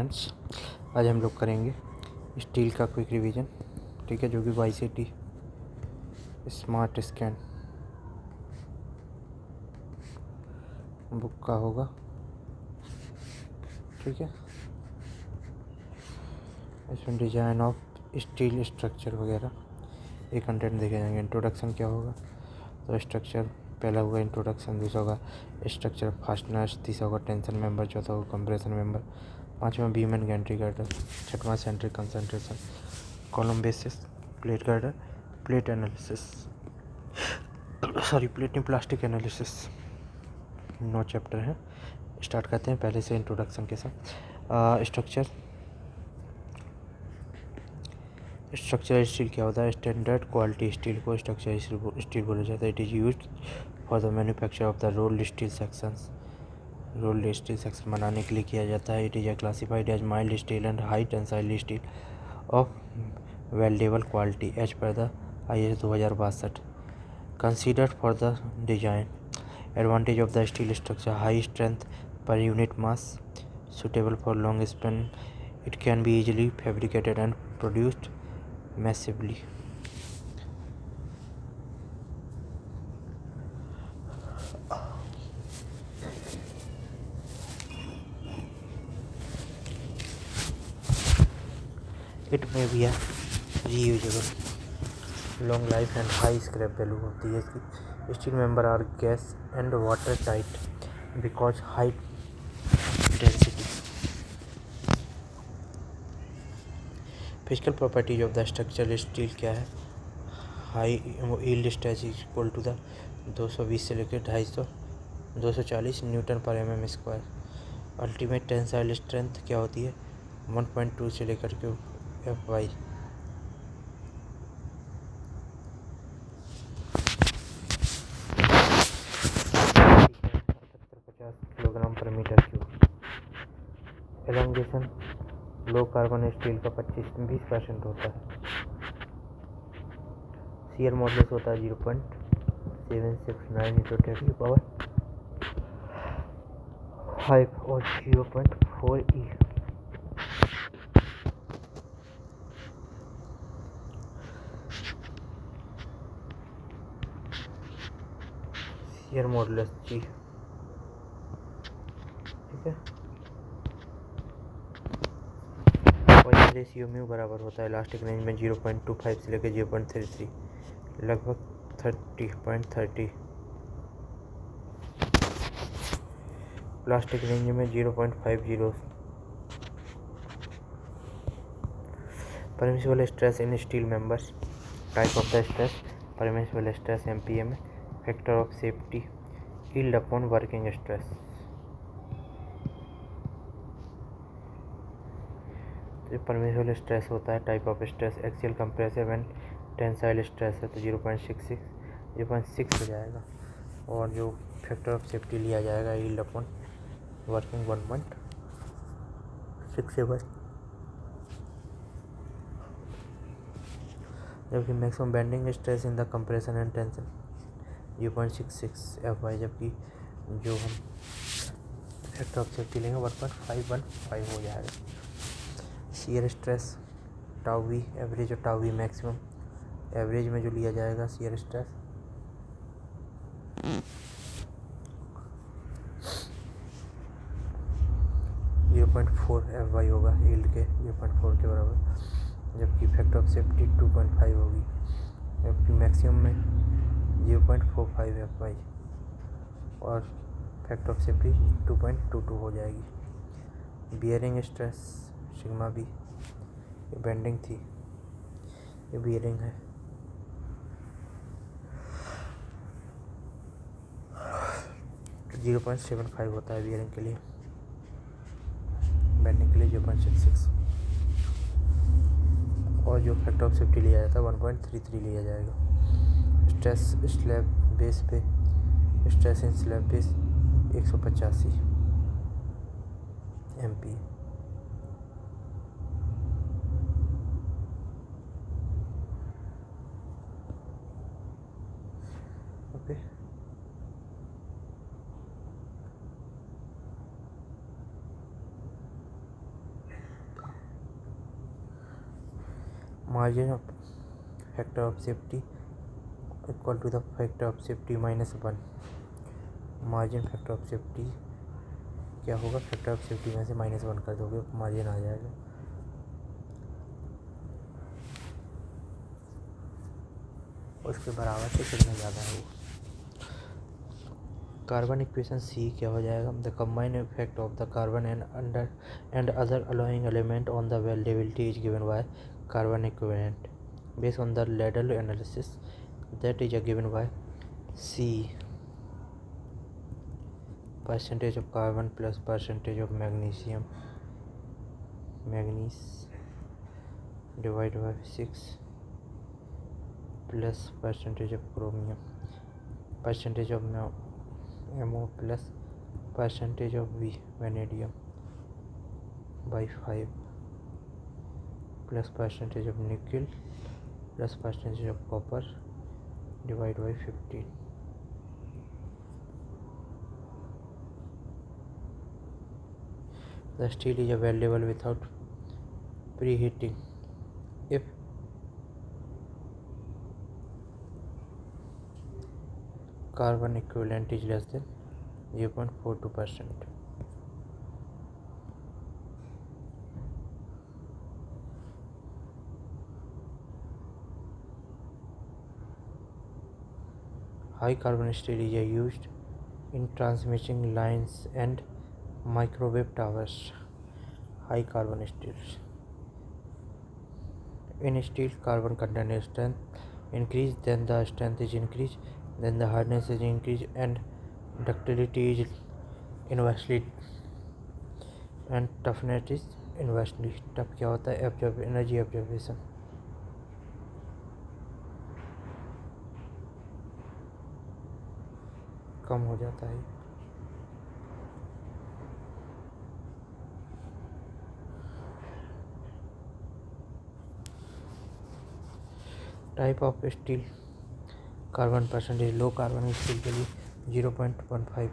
Friends, आज हम लोग करेंगे स्टील का क्विक रिवीजन। ठीक है, जो कि वाईसीटी स्मार्ट स्कैन बुक का होगा। ठीक है, इसमें डिजाइन ऑफ स्टील स्ट्रक्चर वगैरह ये कंटेंट देखे जाएंगे। इंट्रोडक्शन क्या होगा, तो स्ट्रक्चर पहला होगा इंट्रोडक्शन, दूसरा होगा स्ट्रक्चर फास्टनर्स, तीसरा होगा टेंशन मेंबर, चौथा होगा कंप्रेशन मेंबर, पांचवा बीम एंड गैंट्री गर्डर, छठवां centric concentration, column basis, plate girder, plate analysis plate plastic analysis. 9 chapter हैं। स्टार्ट करते हैं पहले से इंट्रोडक्शन के साथ। स्ट्रक्चरल स्टील क्या होता है? स्टैंडर्ड क्वालिटी स्टील को स्ट्रक्चरल स्टील बोला जाता है। It is used for the manufacture of the rolled steel sections. Rolled steel section बनाने के लिए किया जाता है। It is classified as mild steel and high tensile steel of weldable quality as per the IS 2062। Considered for the design advantage of the steel structure: high strength per unit mass, suitable for long span, it can be easily fabricated and produced massively. It may be a reusable, long life and high scrap value होती है इसकी। Steel member are gas and water tight because high density. Physical properties of the structural steel क्या है? High yield stress equal to the 220 से लेकर 240 Newton पर mm²। Ultimate tensile strength क्या होती है? 1.2 से लेकर के FY। Kilogram per metre cube. Elongation low carbon steel का 20% होता है। शियर मॉडुलस होता है 0.769 × 10⁵ और 0.4 E। Shear modulus G। ठीक है, पॉइजन रेशियो म्यू बराबर होता है इलास्टिक रेंज में 0.25 से लेकर 0.33, लगभग 30.30। प्लास्टिक रेंज में 0.50। Permissible stress in steel members: type of the stress, permissible stress MPa में, factor of safety, yield upon working stress. जो परमिसिबल स्ट्रेस होता है, type of stress, axial compressive and tensile stress है तो 0.6 हो जाएगा। और जो फैक्टर ऑफ सेफ्टी लिया जाएगा यील्ड अपॉन वर्किंग 1.67। जबकि maximum bending stress in the compression and tension 0.66 FY, जबकि जो हम फैक्टर ऑफ सेफ्टी लेंगे 1.515 हो जाएगा। Shear stress tau v average और टाउ वी मैक्सिमम। एवरेज में जो लिया जाएगा शियर स्ट्रेस 0.4 FY होगा, यील्ड के 0.4 के बराबर, जबकि फैक्टर ऑफ सेफ्टी 2.5 होगी, जबकि मैक्सिमम में 0.45 FY और फैक्टर ऑफ सेफ्टी 2.22 हो जाएगी। बियरिंग स्ट्रेस सिग्मा बी, ये बेंडिंग थी, ये बियरिंग है। तो 0.75 होता है बियरिंग के लिए, बेंडिंग के लिए 0.66, और जो फैक्टर ऑफ सेफ्टी लिया जाता है 1.33 लिया जाएगा। स्ट्रेस स्लैब बेस पे, stress in slab base 185 MPa। Okay, margin of factor of safety equal to the factor of safety -1। Margin factor of safety क्या होगा, फैक्टर ऑफ सेफ्टी में से -1 कर दोगे मार्जिन आ जाएगा। उसके बराबर से कितना ज़्यादा है वो। कार्बन इक्वेशन सी क्या हो जाएगा, the combined effect of the carbon and other alloying element on the weldability is given by carbon equivalent based on the ladle analysis that is given by C percentage of carbon plus percentage of magnesium divide by 6 plus percentage of chromium percentage of MO plus percentage of vanadium by 5 plus percentage of nickel plus percentage of copper divide by 15। The steel is available without preheating if carbon equivalent is less than 0.42%. High carbon steel is used in transmission lines and microwave towers. High carbon steel. In steel, carbon content strength increase, then the strength is increased, then the hardness is increased, and ductility is inversely and toughness is inversely. Tough क्या होता है, energy absorption. कम हो जाता है। Type of steel carbon percentage, low carbon steel के लिए 0.15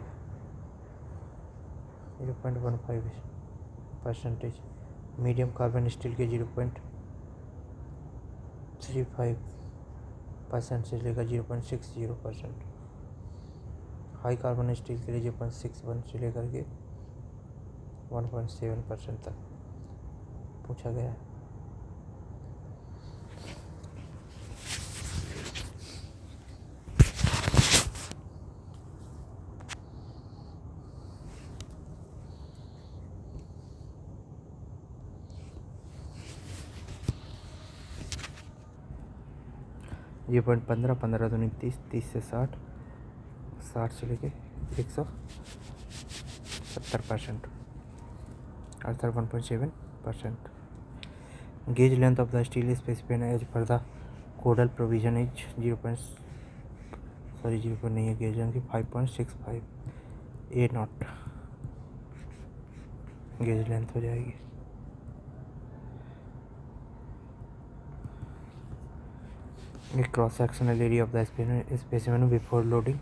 percentage, medium carbon steel के 0.35% से लेकर 0.60%, हाई कार्बन स्टील के लिए 0.61 से लेकर के 1.7% तक पूछा गया है। ये 15 दूनी 30, 30 से 60, 60 से लेके 170%, अर्थात 1.7%। Gauge length of the steel specified as per the codal provision is 0 नहीं है गेज लेंथ की 5.65 ए नॉट गेज लेंथ हो जाएगी। Cross sectional area of the specimen before loading.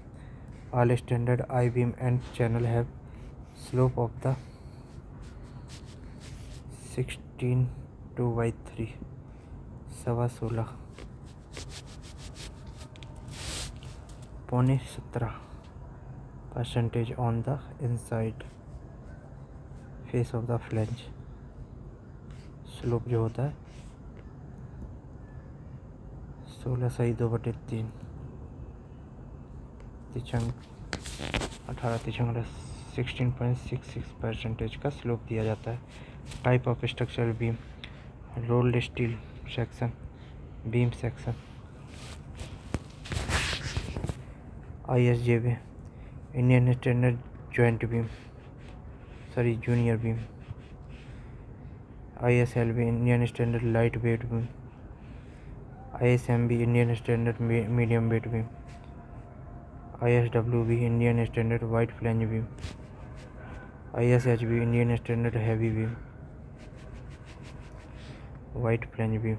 All standard I-beam and channel have slope of the 16/3 16.17% on the inside face of the flange. Slope जो होता है 16/2/3 16.66% का slope दिया जाता है। Type of structural beam, rolled steel section, beam section. ISJB Indian standard joint beam, junior beam. ISLB Indian standard light weight beam. ISMB Indian standard medium wait beam. ISWB Indian standard wide flange beam. ISHB Indian standard heavy beam, wide flange beam.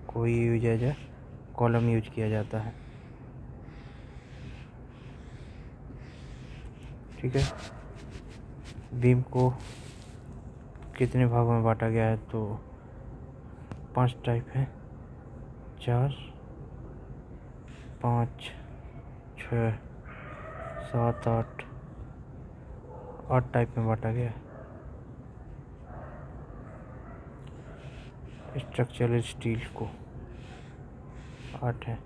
कोई use है column use किया जाता है। ठीक है, beam को कितने भागों में बांटा गया है, तो 5 टाइप है, 4 5 6 7 8 टाइप में बांटा गया है। स्ट्रक्चरल स्टील को 8 है।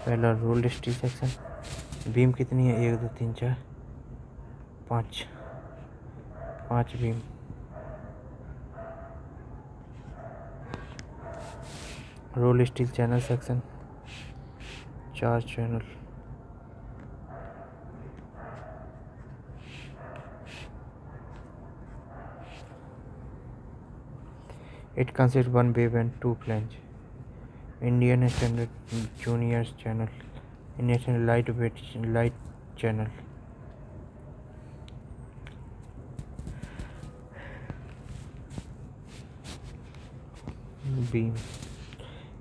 पहला रोल्ड स्टील सेक्शन। बीम कितनी है? 1 2 3 4 5 beam. Role steel channel section 4 channel. It consists 1 wave and 2 flange. Indian Standard Junior channel. Indian lightweight light channel. Beam.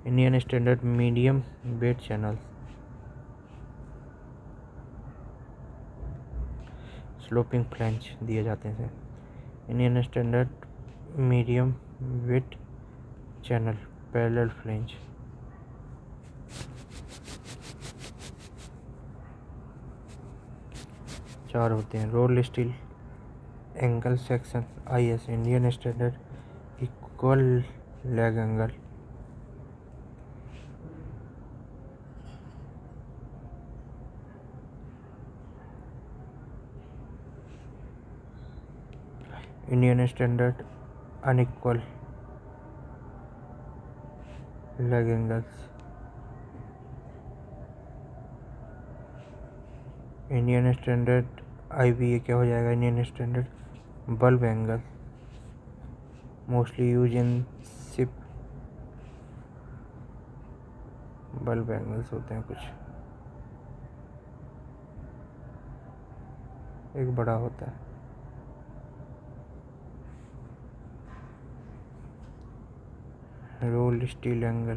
Indian Standard medium weight channel. Sloping flange दिए जाते हैं। Indian standard medium with channel parallel flange. चार होते हैं। Role steel angle section IS Indian standard equal leg angle. Indian standard unequal leg angles. Indian standard IBA क्या हो जाएगा? Indian standard bulb angle. Mostly use in ship bulb angles होते हैं कुछ। एक बड़ा होता है। Role steel angle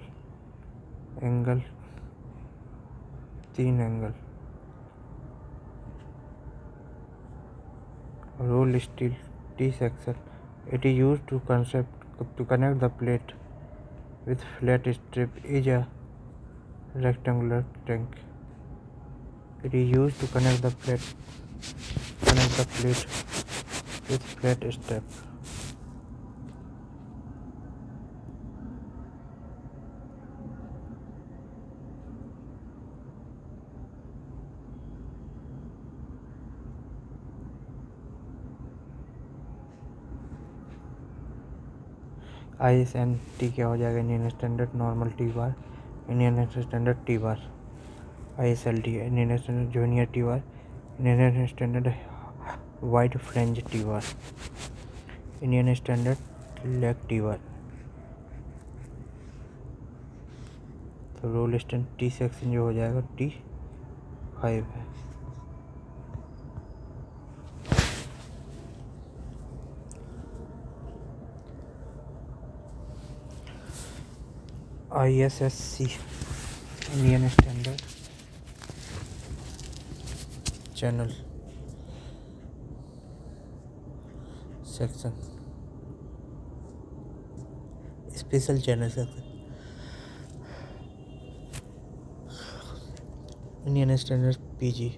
3 angle. Role steel T section. It is used to connect the plate with flat strip is a rectangular tank. It is used to connect the plate with flat strip. ISNT क्या हो जाएगा? Indian standard normal T bar. Indian standard T bar. ISLT Indian standard junior T bar. Indian standard wide flange T bar. Indian standard leg T bar. तो role stand T section जो हो जाएगा T5 है। ISSC Indian standard channel section special channel section. Indian standard PG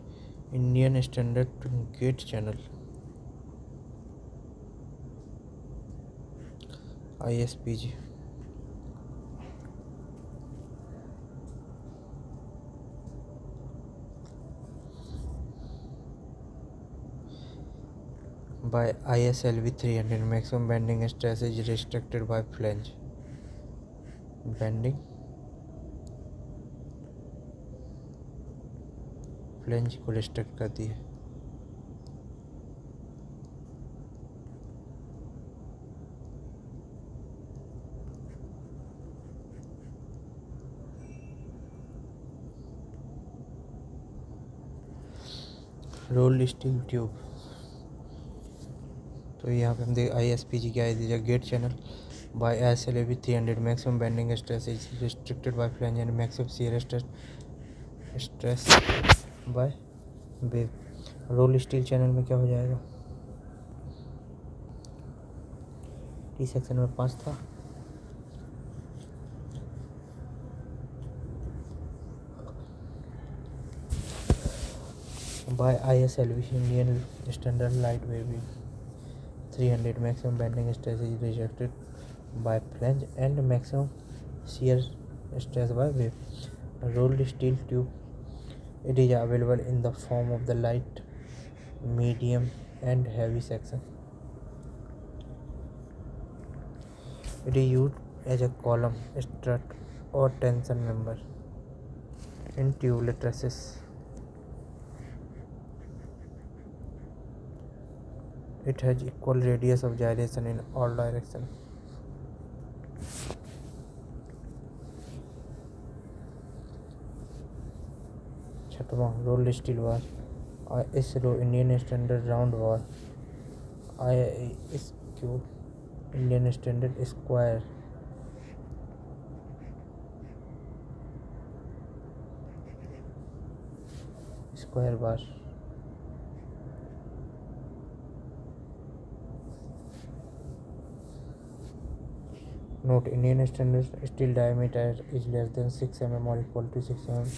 Indian standard gate channel ISPG। by ISLV 300 maximum bending stress is restricted by flange bending flange को restrict करती है। Rolled steel tube. तो यहाँ पे हम देख ISPG क्या है दीजिए gate channel by ISLV 300 maximum bending stress is restricted by flange and maximum shear stress by web. Roll steel channel में क्या हो जाएगा, टी सेक्शन में 5 था, by ISLB Indian standard light web 300 maximum bending stress is rejected by flange and maximum shear stress by wave. Rolled steel tube, it is available in the form of the light, medium and heavy section. It is used as a column, strut or tension member in tubular trusses. It has equal radius of gyration in all directions. छठवां rolled steel bar, ISRO Indian standard round bar, ISQ Indian standard square bar. Note: Indian standard steel diameter is less than 6 mm or equal to 6 mm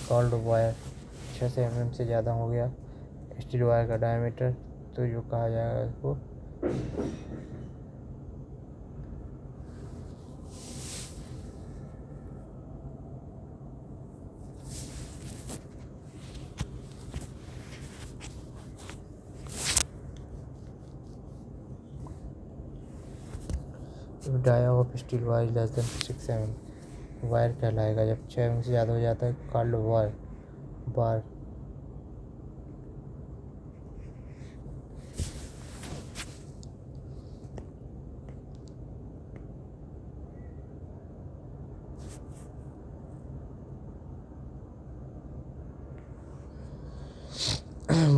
called wire. 6 mm से ज़्यादा हो गया steel wire का diameter तो जो कहा जाएगा इसको dia of steel wire less than 6 mm wire कहलाएगा. जब 6 mm से ज़्यादा हो जाता है कॉल्ड वायर बार.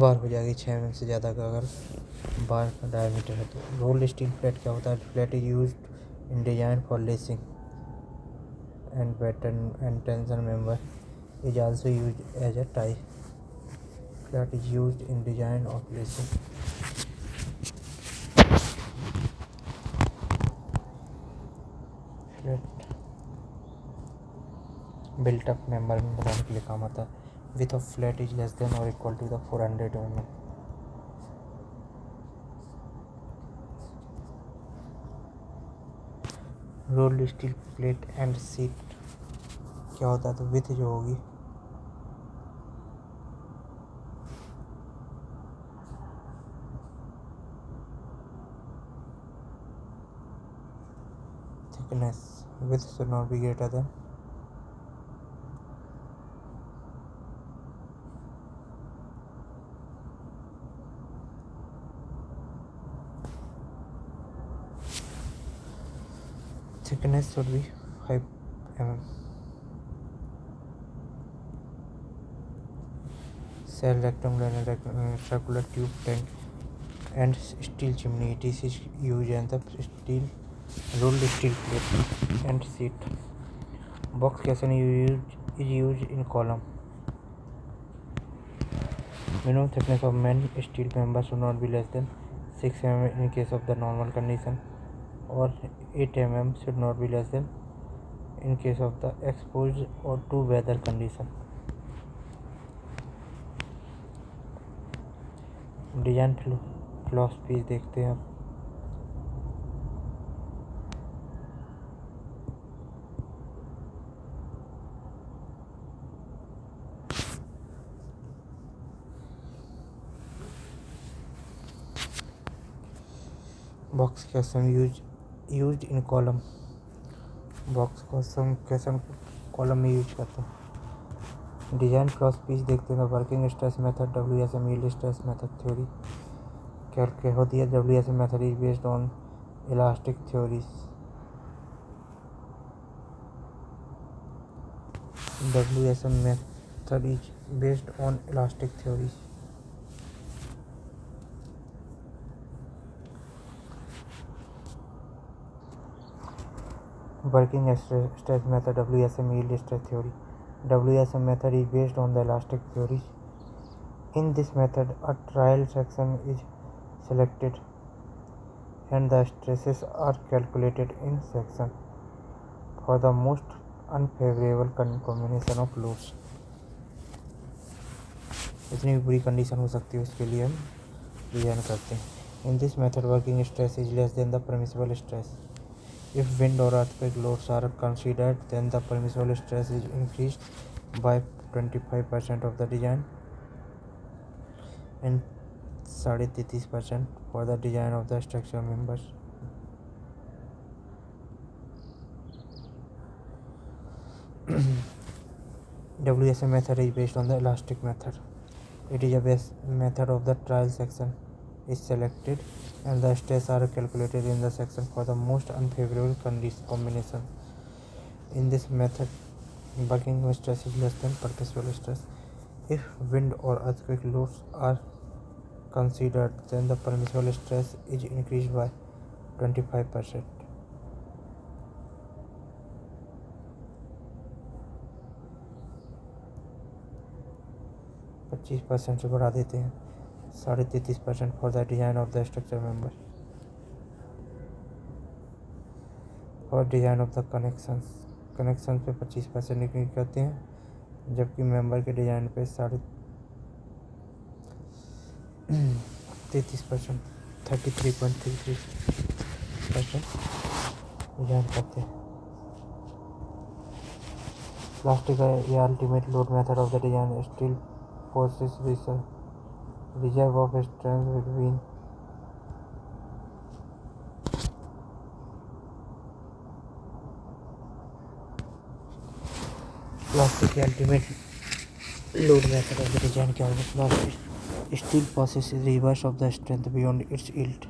बार हो जाएगी 6 mm से ज़्यादा का अगर बार का डायमीटर है तो. रोल्ड स्टील प्लेट क्या होता है, plate is used in design for lacing and pattern and tension member is also used as a tie. Flat is used in design of lacing. Flat built up member में बनाने के लिए काम आता है. Width of flat is less than or equal to the 400 mm. Rolled steel plate and seat क्या होता है, तो विथ जो होगी thickness with should not be greater than thickness should be 5 mm. Cell rectangular and circular tube tank and steel chimney. It is used in the steel rolled steel plate and seat. Box casing is used in column. Minimum thickness of main steel member should not be less than 6 mm in case of the normal condition, or 8 mm should not be less than in case of the exposed or to weather condition. Design philosophy देखते हैं. Box कैसन use in column. Box कैसन column में use करते हैं. Design philosophies देखते हैं. Working stress method, WSM yield stress method theory क्या होती है. WSM method is based on elastic theories. WSM method is based on elastic theories. Working stress method, WSM yield stress theory. WSM method is based on the elastic theories. In this method, a trial section is selected and the stresses are calculated in section for the most unfavorable combination of loads. जितनी भी बुरी condition हो सकती है उसके लिए हम design करते हैं. In this method, working stress is less than the permissible stress. If wind or earthquake loads are considered, then the permissible stress is increased by 25% of the design and 33% for the design of the structure members. WSM method is based on the elastic method. It is a base method of the trial section is selected and the stress are calculated in the section for the most unfavorable combination. In this method, working stress is less than permissible stress. If wind or earthquake loads are considered, then the permissible stress is increased by 25%. 25% से बढ़ा देते हैं. 33% for the design of the structure member. For design of the connection पे 25% increase करते हैं, जबकि member के design पे 33%, 33.33% डिजाइन करते हैं. प्लास्टिक या ultimate load method of the design steel possesses reserve of strength between plastic ultimate load method of the design क्या होगा. Plastic steel possesses reverse of the strength beyond its yield.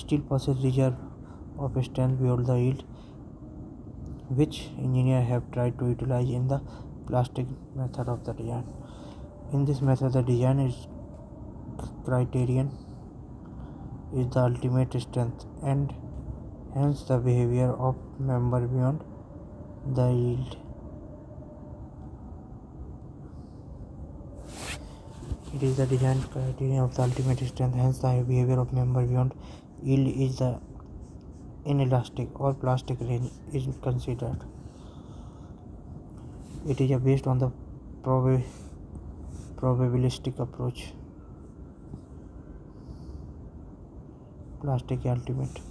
Steel possesses reserve of strength beyond the yield, which engineers have tried to utilize in the plastic method of the design. In this method, the design is criterion is the ultimate strength and hence the behavior of member beyond the yield. It is the design criterion of the ultimate strength, hence the behavior of member beyond yield is the inelastic or plastic range is considered. It is based on the probabilistic approach. Plastic ultimate.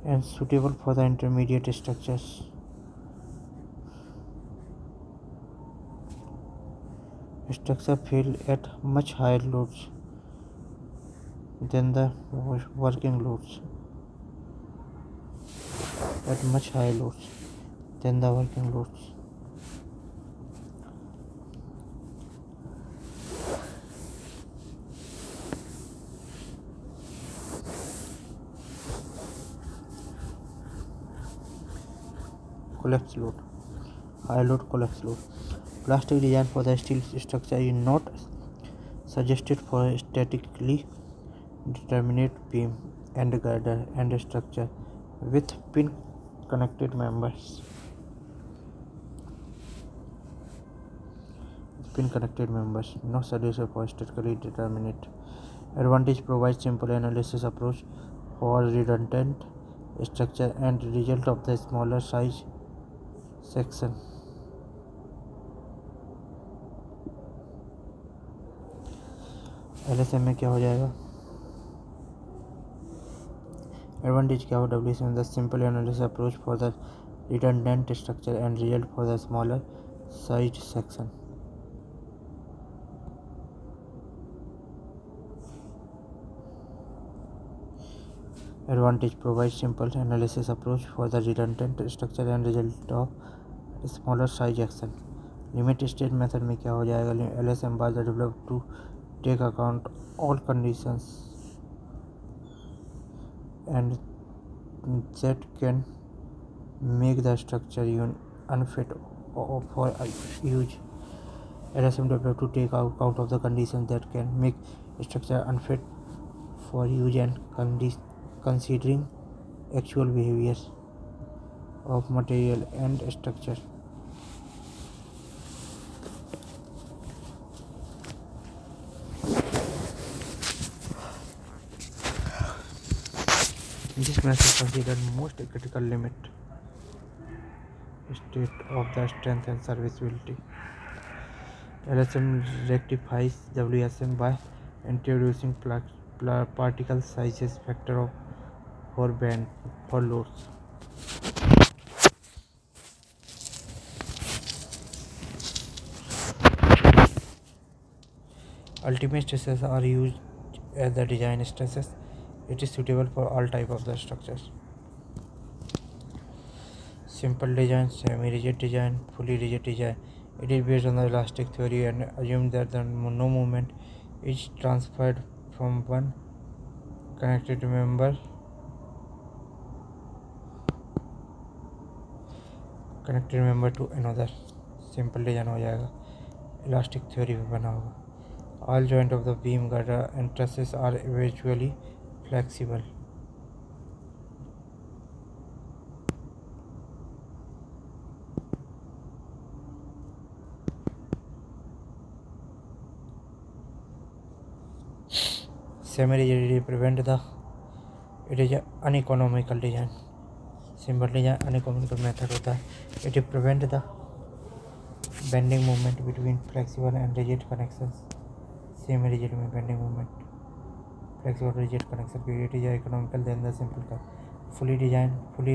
And suitable for the intermediate structures. Structure fail at much higher loads than the working loads. At much higher loads than the working loads. Collapse load. High load collapse load. Plastic design for the steel structure is not suggested for statically determinate beam and girder and structure with pin connected members. No suggested for statically determinate. Advantage provides simple analysis approach for redundant structure and result of the smaller size section. LSM में क्या हो जाएगा. Advantage क्या हो WSM में. The simple analysis approach for the redundant structure and result for the smaller sized section. Advantage provides simple analysis approach for the redundant structure and result of smaller size section. Limit state method में क्या हो जाएगा. LSM was developed to take account all conditions and that can make the structure unfit for use. LSM developed to take account of the conditions that can make structure unfit for use and considering actual behavior of material and structure. This method is considered most critical limit state of the strength and serviceability. LSM rectifies WSM by introducing particle sizes factor of for band for loads. Ultimate stresses are used as the design stresses. It is suitable for all type of the structures. Simple design, semi-rigid design, fully rigid design. It is based on the elastic theory and assumes that no movement is transferred from one connected member to another. Simple design हो जाएगा, elastic theory पे बना होगा. All joint of the beam girder and trusses are eventually flexible. Semi-rigidity prevent the it is an uneconomical design. Simple design uneconomical method होता है. It prevent the bending movement between flexible and rigid connections. Semi-rigid में bending movement, flexible rigid connection period is economical than the simple cut. Fully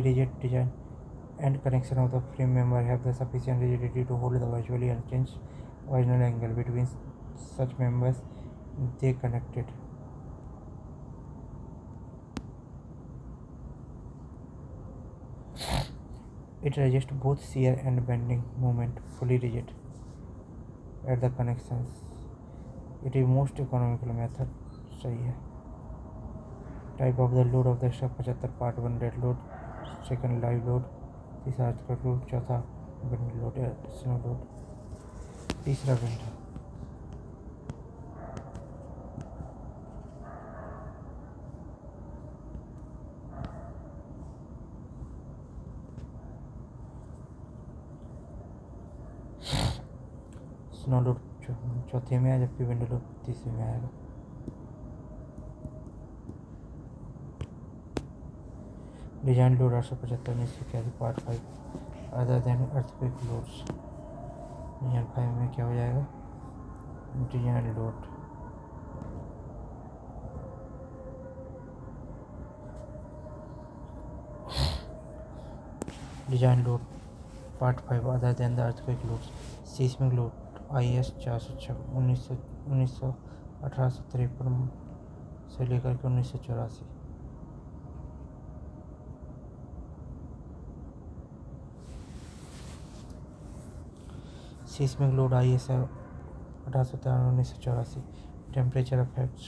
rigid design and connection of the frame member have the sufficient rigidity to hold the virtually unchanged original angle between such members they connected. It resists both shear and bending moment. Fully rigid at the connections. It is most economical method. सही है. Type of the load of the structure 75 part 1 dead load, second live load, तीसरा earthquake load, चौथा wind load या snow load, तीसरा wind. Snow load चौथे में आया जबकि विंड लोड तीसरे में आएगा. डिजाइन लोड 875 में से क्या part 5 other than earthquake loads. Design 5 में क्या हो जाएगा? Design load part 5 other than the earthquake loads. Seismic load IS 406 1853 से लेकर के 1984. Seismic load IS 1853-1984. Temperature effects.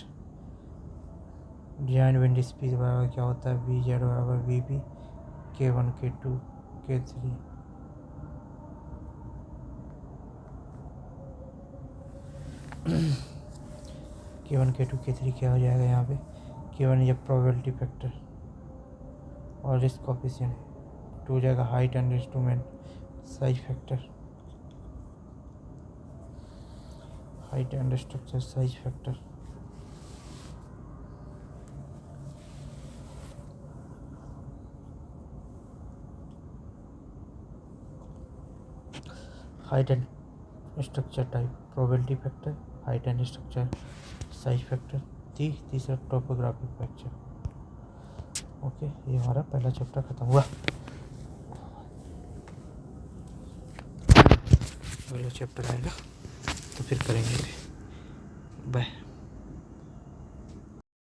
Design wind speed बराबर क्या होता है? VZ बराबर VP K1 K2 K3. K1 K2 K3 क्या हो जाएगा यहाँ पे? K1 इज प्रोबेबिलिटी फैक्टर और रिस्क कोफिशिएंट. 2 हो जाएगा height and instrument size factor. Height and structure size factor. Height and structure type probability factor, height and structure size factor. तीसरा topographic factor. Okay, ये हमारा पहला चैप्टर खत्म हुआ. अगला चैप्टर आएगा तो फिर करेंगे. बाय.